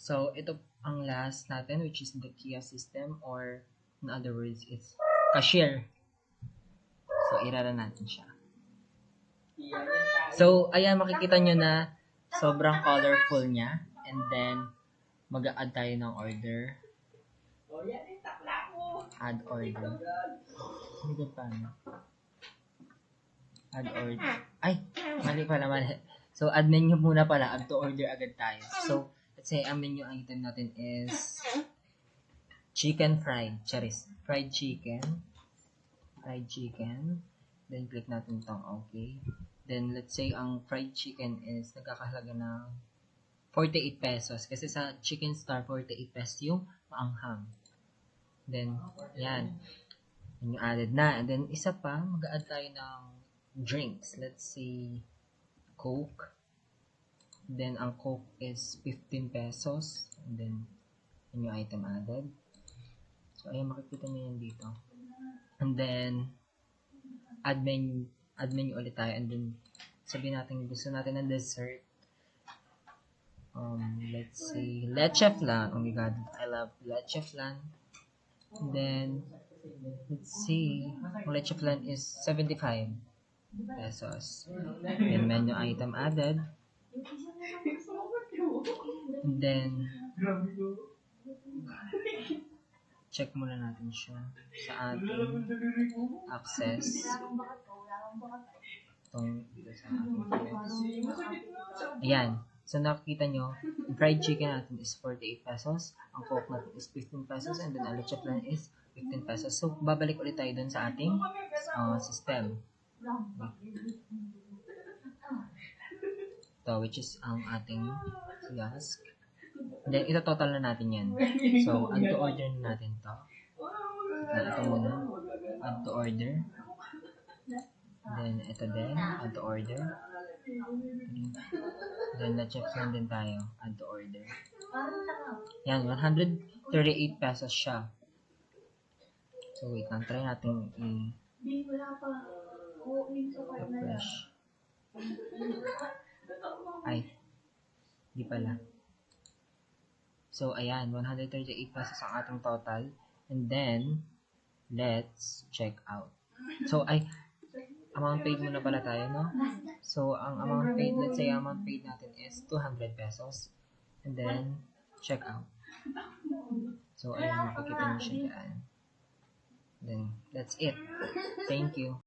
So, ito ang last natin, which is the Kia system, or in other words, it's cashier. So, irara natin siya. So, ayan, makikita nyo na sobrang colorful niya. And then, mag-a-add tayo ng order. Add order. Hindi pa, no? Add order. Ay, mali. So, add menu muna pala. Add to order agad tayo. So, let's say, ang menu item natin is chicken fried. Charis. Fried chicken. Fried chicken. Then, click natin itong okay. Then, let's say, ang fried chicken is nagkakahalaga ng 48 pesos. Kasi sa Chicken Star, 48 pesos yung maanghang. Then, yan. Yung added na. And then, isa pa, mag-add tayo ng drinks. Let's say, Coke. Then, ang Coke is 15 pesos. And then, yun yung item added. So, ayan, makikita nyo yan dito. And then, add menu ulit tayo. And then, sabihin natin, gusto natin ng dessert. Let's say, leche flan. Oh my god, I love leche flan. And then, let's see, leche flan is 75 pesos. Then, menu item added. And then, check muna natin siya sa ating access. Itong dito sa ating ayan. So, nakikita nyo, yung fried chicken natin is 48 pesos. Ang Coke natin is 15 pesos. And then, ang leche flan is 15 pesos. So, babalik ulit tayo dun sa ating system. Ito, which is ang ating kiosk. And then, ito total na natin yan. So, add to order na natin to. Ito muna. Add to order. Then, ito din. Add to order. Then, na-check lang din tayo. Add to order. Yan, 138 pesos siya. So, wait lang. Try natin i-refresh. Ay, di pala. So, ayan. 138 pesos ang ating total. And then, let's check out. So, amount paid muna pala tayo, no? So, ang amount paid, let's say, amount paid natin is 200 pesos. And then, check out. So, ayan, makikita nyo siya dyan. Then, that's it. Thank you.